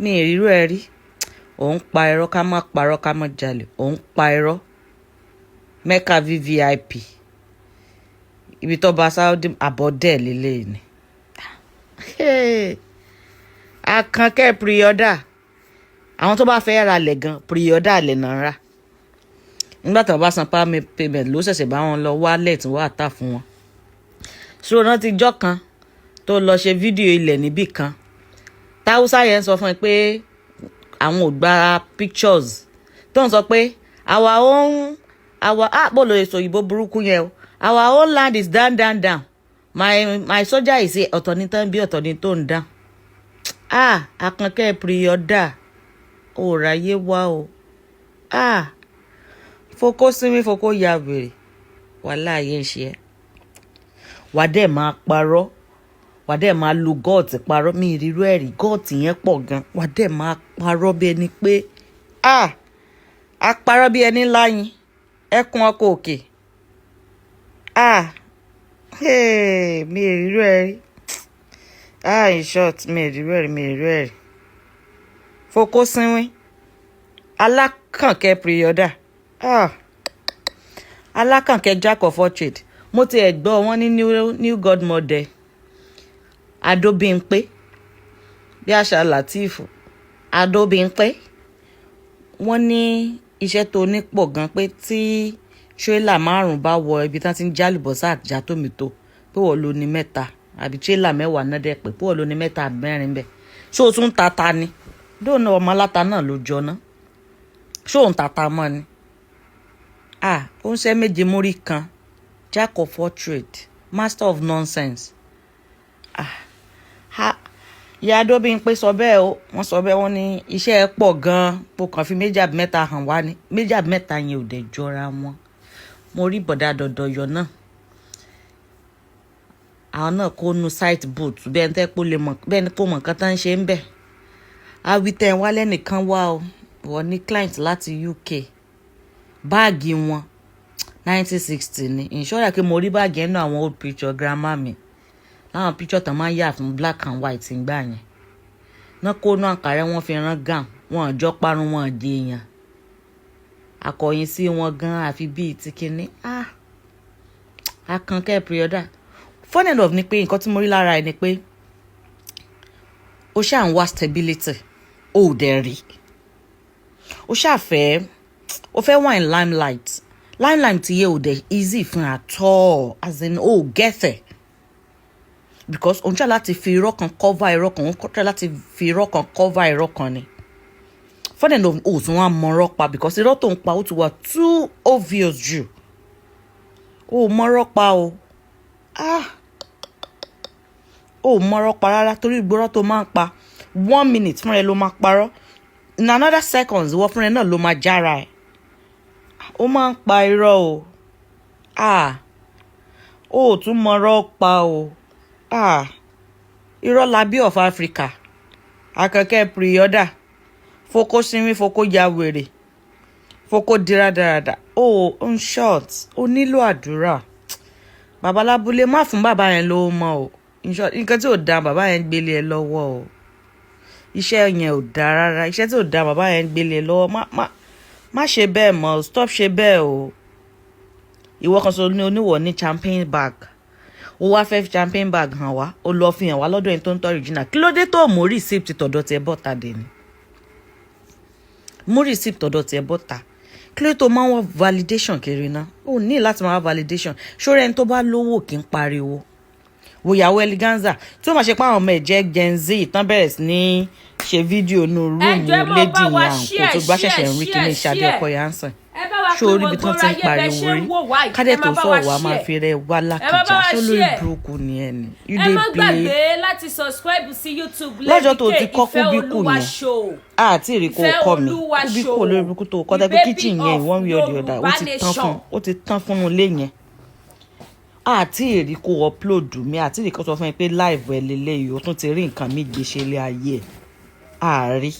mi ìrírú ẹ rí òun pa irọ́ ká má parọ́ ká má jalè òun pa irọ́ Mecca VVIP ibi tó bá Saudi àbọ̀dẹ̀ lélẹ̀ ni Àkànkẹ́ pre-order àwọn tó bá fẹ́ ra lẹ̀ gan pre-order lẹ̀ náà rà nígbà tí wọ́n bá san payment ló ṣẹ̀ṣẹ̀ bá wọn lọ wálẹ̀ tí wọ́n á tà fún wọn ṣùgbọ́n náà ti jọ́ kan tó lọ ṣe fídíò ilẹ̀ níbì kan táwùsá yẹn sọ fún ẹ pé àwọn ò gba pictures tó ń sọ pé bó lo èso òyìnbó burúkú yẹn o our own land is down my soldier is here ọ̀tọ̀ ní tán bí ọ̀tọ̀ ní tó ń dán Àkànkẹ́ pre-order ò ráyé wá o foko sinmi foko yawere wàhálà ayé ń ṣe ẹ́ wà dẹ̀ máa parọ́ wà dẹ̀ máa lu gọ́ọ̀tì parọ́ mi ìrírú ẹ̀rí gọ́ọ̀tì yẹn pọ̀ gan wà dẹ̀ máa parọ́ bí ẹni pé a parọ́ bí ẹni láyìn ẹkùn ọkọ̀ òkè mi ìrírú ẹ̀rí in short mi ìrírú ẹ̀rí foko sinmi Alákànkẹ́ pre-order Alákànkẹ́ jack of all trade mo ti ẹ̀ gbọ́ wọn ní new godmother Adóbímpé bí àṣà Látìfù Adóbímpé wọ́n ní iṣẹ́ tó ní pọ̀ gan pé tí tírélà 5 bá wọ ibi tí wọ́n ti ń jálùbọ́sà àjà tòmítò pé wọ́n ló ní 3 àbí tírélà 10 náà dẹ̀ pé wọ́n ló ní 3 àbí 4 bẹ́ẹ̀ ṣé o tún tata ni dóònà ọmọ aláta náà ló jọ ná ṣé òun tata mọ́ ni ó ń ṣe méje mórí kan jack of all trade master of nonsense ìyá Adóbímpé sọ bẹ́ẹ̀ o wọ́n sọ bẹ́ẹ̀ wọ́n ní iṣẹ́ ẹ pọ̀ gan-an mo kàn fi 2 àbí 3 hàn wá ní 2 àbí 3 yẹn ò dẹ̀ jọra wọn mo rí bọ̀dá dọ̀dọ̀yọ̀ náà àwọn náà kó nu site boot bẹ́ẹ̀ ní tẹ́pọ̀ lè mọ̀ bẹ́ẹ̀ ni kò mọ̀ nǹkan tá ń ṣe ń bẹ̀ awitẹ̀ wálẹ̀ nìkan wá o wọ́n ní client láti UK báàgì wọn 1960 ni ìṣọ́ra kí mo rí báàgì ẹnu àwọn old picture grandma mi láwọn picture tán máa ń yà fún black and white ńgbà yẹn náà kó nú àǹkárẹ́ wọn fi rán gown wọn àjọ parun wọn àjẹ èèyàn akọ̀yìn sí wọn gan àfi bíi ti kinní Àkànkẹ́ pre-order funny enough ni pé nǹkan tí mo rí lára ẹ ni pé ó ṣáà ń wá stability ó dẹ̀ rí ó ṣáà ó fẹ́ wà ní limelight tí yẹ ò dẹ̀ easy fún at all as in ó gẹ́fẹ̀ because òun try láti fi irọ́ kan cover irọ́ kan, òun try láti fi irọ́ kan cover irọ́ kan ni. Fọ́dẹ̀ ní òtún wọn mọ̀rọ̀ pa because irọ́ tó ń pa ó ti wà too obvious jù. Ó mọ̀rọ̀ pa o. Ó mọ̀rọ̀ pa rárá torí ìgbóró tó máa ń pa 1 minute fúnra ẹ ló máa parọ́. In another seconds ìwọ fúnra ẹ náà ló máa jára ẹ̀. Ó máa ń pa irọ́ o. Ó tún mọ̀rọ̀ pa o. Irọ́ labi of Africa. Akẹ́kẹ́ pre-order. Foko sinmi, foko yawere. Foko diradarada. On short. Ó nílò àdúrà. Bàbá lábúlé má fún bàbá yẹn lówó mọ́ o. In short, nǹkan tí ò dá bàbá yẹn gbélé ẹ lọ́wọ́ o. Iṣẹ́ yẹn ò dá rárá. Iṣẹ́ tí ò dá bàbá yẹn gbélé ẹ lọ́wọ́. Má ṣe bẹ́ẹ̀ mọ́. Stop ṣe bẹ́ẹ̀ o. Ìwọ kan sọ ní oníwọ̀ ní champagne bag. Ó wá fẹ́ champagne bag hàn wá. Ó lọ fi hàn wá lọ́dọ̀ ẹni tó ń tọ́ original. Kí ló dé tó mú receipt tọ̀dọ̀ tẹ bọ́ta dé ni? Mú receipt tọ̀dọ̀ tẹ bọ́ta. Kí ló tó máa ń wá validation kiri ná? Ó ní láti máa wá validation. Ṣọ́rẹ́ ẹni tó bá lówó kì í pariwo. Wo ìyàwó eleganza tí ó máa ṣe pé àwọn ọmọ ẹ̀ jẹ́ Gen Z tán bẹ̀rẹ̀ sí ní ṣe fídíò nù rúùmù lady yẹn kò tó gbá ṣẹ̀ṣẹ̀ ń rí kíní ìṣàdé ọkọ yà ń sàn. Ṣé orí ibi tán ti ń pariwo rí? Kádẹ́ tó sọ̀rọ̀ wá máa fi rẹ̀ wá lákìjà ṣó lórí burúkú ni ẹ ni. Ẹ má gbàgbé láti subscribe sí YouTube lọ́jọ́ tó ti kọ́ Ìfẹ́ kúbíkù Olúwa yẹn show. àti èrè kò kọ́ mi kúbíkù olórí burúkú tó kọ́ tẹ́gbẹ́ kitchen yẹn ìwọ́n rí ọdí ọ̀dà ó ti tán fún un lé yẹn. Àti èrè kò upload mi àti èrè kò sọ fún mi pé live ẹ̀ lélẹ́yìí ó tún ti rí nǹkan mi gbèsè lé ayé ẹ̀ àárí.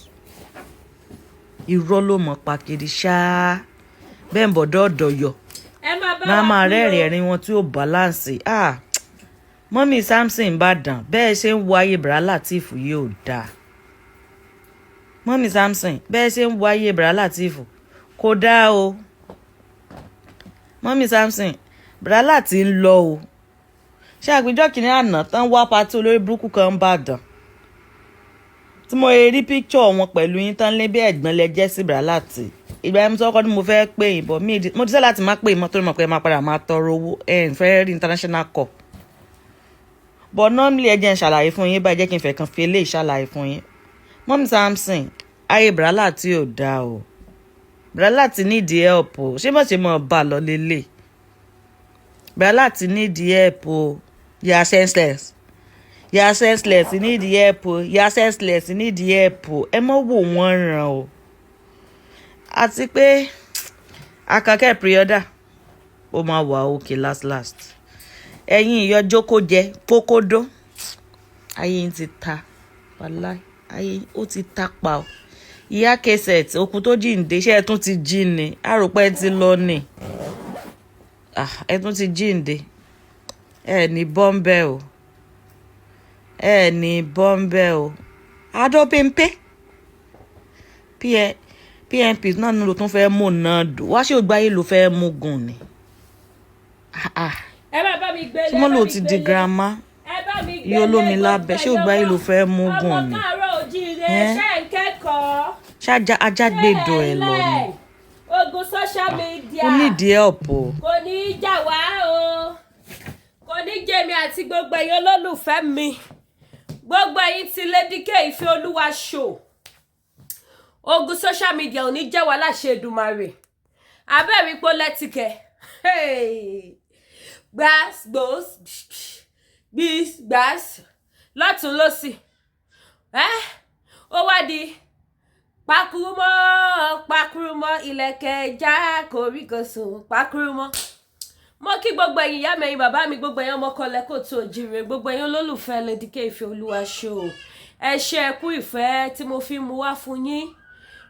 Irọ́ ló mọ̀ pàkìrì ṣáá bẹ́ẹ̀ ń bọ̀ dọ́ọ̀dọ̀ yọ náà máa rẹ́rìn ẹ̀rín wọn tí ó balance. Mọ́mí Samson bá dàn bẹ́ẹ̀ ṣe ń wo ayé Bàrà Látìfù yìí ò dáa. Mọ́mí Samson bẹ́ẹ̀ ṣe ń wo ayé Bàrà Látìfù kò dáa o. Mọ́mí Samson Bàrà Látì ń lọ o. Ṣé àgbéjọ́ kìíní àná tán wá pátí olórí burúkú kan ń bàdàn tí mo rí picture wọn pẹ̀lú yín tán lé bí ẹ̀gbọ́n lẹ jẹ́ sí Bàrà Látì. Ìgbà yẹn mo sọ ọkọ ni mo fẹ́ pè yín bọ̀ mo ti sẹ́ láti má pè yín mọ́ torí mo pé máa padà máa tọrọ owó ń fẹ́ rí international call. But normally ẹ jẹ́ n ṣàlàyé fún yín báyìí jẹ́ kí n fẹ́ kan fi eléyìí ṣàlàyé fún yín. Mọ́mí Samson ayé Bàrà Látì ò dáa o. Bàrà Látì nídìí help o. Ṣé mo ṣe mọ̀ bá lọ lélẹ̀? Bàrà Látì nídìí help o. Yà senseless nídìí help o. Yà senseless nídìí help o. Ẹ mọ̀ wò wọ́n ràn o. Àti pé Akẹ́kẹ́ pre-order ó máa wà òkè last. Ẹ̀yin ìyọ jókòó jẹ kókódó. Ayé ń ti ta. Wàláì ayé ó ti ta pa o. Ìyá Kẹsẹ̀t okun tó jíǹde ṣé ẹ tún ti jí ni? Àròpẹ́ ti lọ ni. Ẹ tún ti jíǹde. Ẹ ní bọ́m̀bẹ́ o. Ẹ ní bọ́m̀bẹ́ o. Adóbímpé. PNP náà ló tún fẹ́ mú náà dùn. Wá ṣé ògbáyé ló fẹ́ mú gùn ni. Ẹ bá mi gbélé. Ṣé mo lò ti di girama? Iye olómi lábẹ́ ṣé ògbáyé ló fẹ́ mú gùn ni. Ọmọ káàárọ̀ oòjíire ṣe ń kẹ́kọ̀ọ́. Ṣé ajágbèdò ẹ lọ ni? Ogun social media. Ó nídìí help o. Kò ní í jà wá o. Kò ní jẹ́mi àti gbogbo ẹ̀yin olólùfẹ́ mi. Gbogbo ẹ̀yin ti Lady K Ìfẹ́ Olúwa show. Ogun social media ò ní jẹ́ wá láṣẹ Èdùmàrè. Abẹ́rí pó lẹ́tìkẹ́. Gbàs gbàs lọ́tún lọ́sì. Ó wá di pakurumọ́ ilẹ̀kẹ̀ já koríkosùn pakurumọ́. Mo kí gbogbo ẹ̀yin ìyá mi ẹ̀yin bàbá mi gbogbo ẹ̀yin ọmọkọlẹ̀ kò tó jíire gbogbo ẹ̀yin olólùfẹ́ Lady K Ìfẹ́ Olúwa show. Ẹ ṣé ẹ kú ìfẹ́ tí mo fi mú wá fún yín.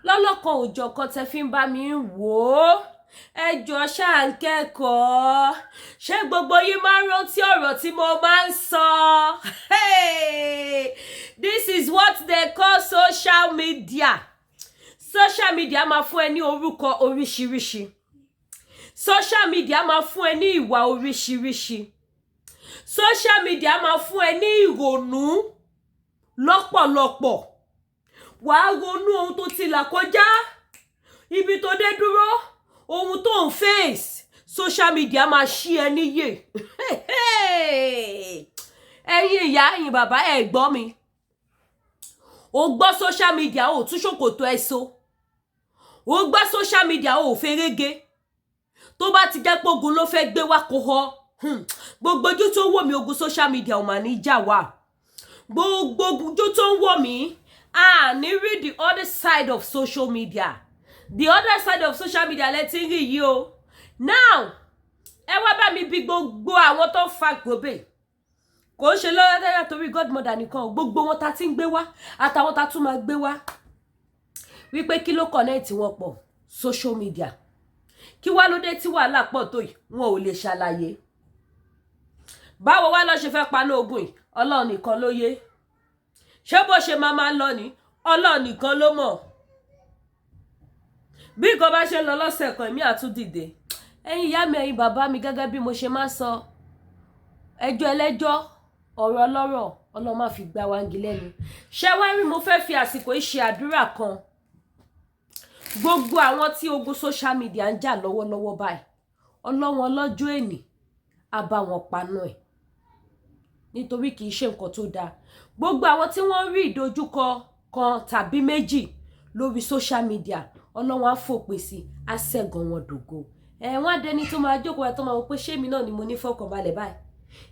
Lọ́lọ́kan òjọ̀kan tẹ́ fi ń bá mi wò ó. Ẹ jọ̀ọ́ ṣáà ń kẹ́kọ̀ọ́. Ṣé gbogbo yín máa ń rántí ọ̀rọ̀ tí mo máa ń sọ? This is what they call social media. Social media máa fún ẹ ní orúkọ oríṣiríṣi. Social media máa fún ẹ ní ìwà oríṣiríṣi. Social media máa fún ẹ ní ìrònú lọ́pọ̀lọpọ̀. Wàá ronú ohun tó ti là kọjá, ibi tó dé dúró, ohun tó ń face. Social media máa ṣí ẹ níyè. ẹ̀yin ìyá ẹ̀yin bàbá ẹ gbọ́ mi o gbọ́ social media o tún ṣòkòtò ẹ so o gbọ́ social media o ferege tó bá ti jẹ́ pé ogun ló fẹ́ gbé wá kó họ gbogbo ojú tó wò mí ogun social media ò mà ní jà wá gbogbo ojú tó ń wò mí ní read the other side of social media the other side of social media let's rí yìí o now ẹ wá bá mi bí gbogbo àwọn tó fa gbòbè kò ń ṣe lọ́wọ́ tẹ́lẹ̀ torí godmother nìkan gbogbo wọn ta ti ń gbé wá àtàwọn ta tún máa gbé wá wípé kí ló connect wọn pọ̀ social media kí wá ló dé tí wàhálà pọ̀ tó yìí wọn ò lè ṣàlàyé báwo wá lọ ṣe fẹ́ paná ogun yìí Ọlọ́run nìkan ló yé ṣé bó ṣe máa lọ ní Ọlọ́run nìkan ló mọ̀ bí nǹkan bá ṣe lọ lọ́sẹ̀ kan èmi àtúndìde ẹ̀yin ìyá mi ẹ̀yin bàbá mi gẹ́gẹ́ bí mo ṣe máa sọ ẹjọ́ ẹlẹ́jọ́ ọ̀rọ̀ ọlọ́rọ̀ Ọlọ́run má fi gbá wangi lẹ́nu ṣé wá rí mo fẹ́ fi àsìkò yìí ṣe àdúrà kan gbogbo àwọn tí ogun social media ń jà lọ́wọ́lọ́wọ́ báyìí Ọlọ́run ọlọ́jọ́ èní á bá wọn paná ẹ̀ nítorí kì í ṣe nǹkan tó dáa gbogbo àwọn tí wọ́n rí ìdojúkọ kan tàbí méjì lórí social media Ọlọ́run á fòpin sí á ṣẹ́gun wọn dògo wọ́n á dẹni tó máa jókòó ẹ̀ tó máa wọ pé ṣé mi náà ni mo ní fọkànbalẹ̀ báyìí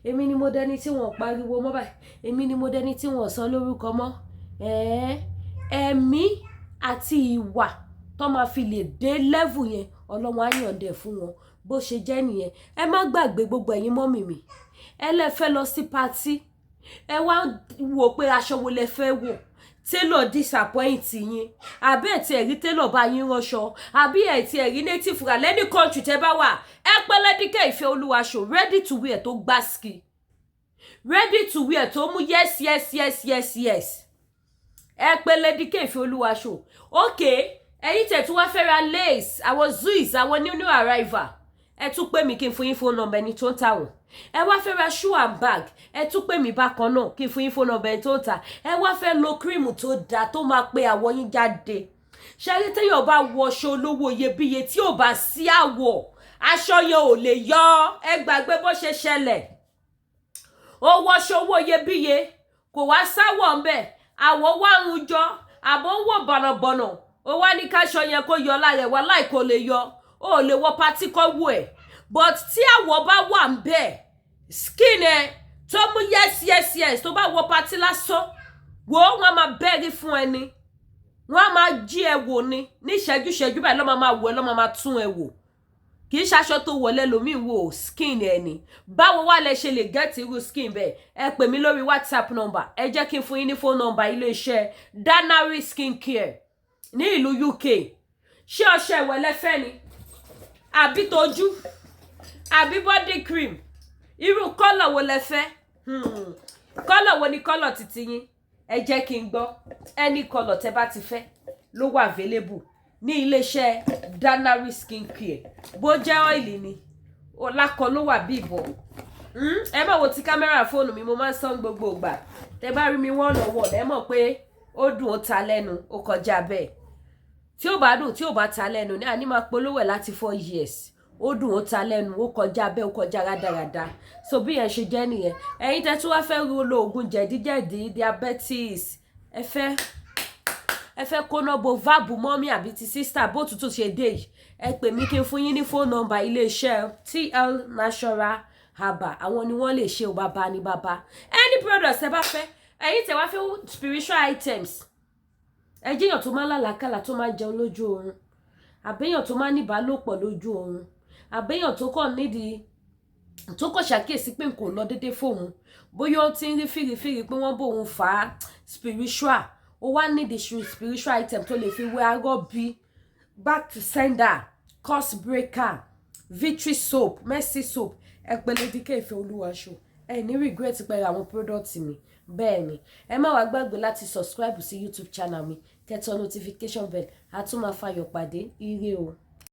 èmi ni mo dẹni tí wọ́n pariwo mọ́ báyìí èmi ni mo dẹni tí wọ́n sọ lórúkọ mọ́ ẹ̀mí àti ìwà tó máa fi lè dé level yẹn Ọlọ́run á yọ̀ǹdẹ̀ fún wọn bó ṣe jẹ́ nìyẹn ẹ má gbàgbé gbogbo ẹ̀yin mọ́mì mi ẹ lè fẹ́ lọ sí party ẹ wá wò pé aṣọ wo lẹ fẹ́ wọ̀ tailor disappoint yín àbí ẹ̀ tí ẹ̀rí tailor bá yín ránṣọ àbí ẹ̀ tí ẹ̀rí native rà lẹ́ni country tẹ́ bá wà ẹ pẹ́lẹ́díkẹ́ ìfẹ́ olúwa show ready to wear tó gbáski ready to wear tó mú yes yes yes yes yes ẹ pẹ́lẹ́díkẹ́ ìfẹ́ olúwa show okay ẹ̀yin tẹ́ tún wá fẹ́ ra lace àwọn zuis àwọn new arrival ẹ tún pè mí kí n fún yín phone number ẹni tó ń tà wọ́n ẹ wá fẹ́ ra shoe and bag ẹ tún pè mí bákan náà kí n fún yín phone number ẹni tó ń tà ẹ wá fẹ́ lo cream tó dáa tó máa pe àwọ̀ yín jáde ṣáyé téèyàn bá wọṣọ olówó iyebíye tí ò bá sí àwọ̀ aṣọ yẹn ò lè yọ ẹ gbàgbé bó ṣe ṣẹlẹ̀ ó wọṣọ owó iyebíye kò wá sáwọ̀ ńbẹ̀ àwọ̀ wá ń jọ àbọ̀ ń wò bọ̀nàbọ̀nà ó wá ní káṣọ yẹn kó yọ lára ẹ̀ wá láì kò lè yọ ó lè wọ pátí kọ́ wù ẹ̀ but tí àwọ̀ bá wà ń bẹ̀ skin ẹ̀ tó mú yes tó bá wọ pátí lásán wò ó wọn máa bẹ́ẹ̀rí fún ẹni wọn á máa jí ẹ wò ni ní ìṣẹ́jú báyìí lọ́mọ máa wò ẹ lọ́mọ máa tún ẹ wò kì í ṣaṣọ tó wọlé lómi wò skin ẹ ni báwo wá lẹ ṣe lè get irú skin bẹ́ẹ̀ ẹ pè mí lórí WhatsApp number ẹ jẹ́ kí n fún yín ní phone number iléeṣẹ́ Danari Skin Care ní ìlú UK ṣé ọṣẹ ìwẹ̀ lẹ́fẹ́ ni àbí tójú àbí body cream irú kọ́lọ̀ wo lẹ́fẹ́ kọ́lọ̀ wo ni kọ́lọ̀ títí yín ẹ jẹ́ kí n gbọ́ any kọ́lọ̀ tẹ́ bá ti fẹ́ ló wà available ní iléeṣẹ́ Danari Skin Care bó jẹ́ ọ́ìlì ni ọlákọ ló wà bí ìbọn ẹ má wo ti kámẹ́rà fóònù mi mo máa ń sán gbogbo ìgbà tẹ́ bá rí mi wọ́n lọ́wọ́ ẹ mọ̀ pé ó dùn ó ta lẹ́nu ó kọjá bẹ́ẹ̀ tí ó bá dùn tí ó bá ta lẹ́nu ní àní máa polówó ẹ̀ láti 4 years ó dùn ó ta lẹ́nu ó kọjá bẹ́ẹ̀ ó kọjá rádaràda so bí yẹn ṣe jẹ́ nìyẹn ẹ̀yin tẹ́ tún wá fẹ́ lo oògùn jẹ̀díjẹ̀dí diabetes ẹ fẹ́ kóná bo váàbù mọ́mí àbí ti sísítà bó tútù ṣe dé yìí ẹ pè mí kí n fún yín ní phone number iléeṣẹ́ TL Natural Herbal àwọn ni wọ́n lè ṣe ò bàbá ní bàbá any products ẹ bá fẹ́ ẹ̀yin tẹ́ wá fẹ́ spiritual items ẹ jẹ́yàn tó máa lálàákàlà tó máa jẹun lójú oorun àbẹ́yàn tó máa níbálòpọ̀ lójú oorun àbẹ́yàn tó kàn nídìí tó kàn ṣàkíyèsí pé nǹkan ò lọ déédéé fóun bóyá ó ti ń rí fìrìfìrì pé wọ́n bóun fà á spiritual ó wá nídìí spiritual item tó lè fi wé arọ́ bí back to sender curse breaker victory soap mercy soap ẹ pè Lady K Ìfẹ́ Olúwaṣọ ẹ ní regret pẹ̀lú àwọn product mi bẹ́ẹ̀ ni ẹ má wá gbàgbé láti subscribe sí YouTube channel mi kẹ́tọ́ notification bell a tún máa fayọ̀ pàdé ire o.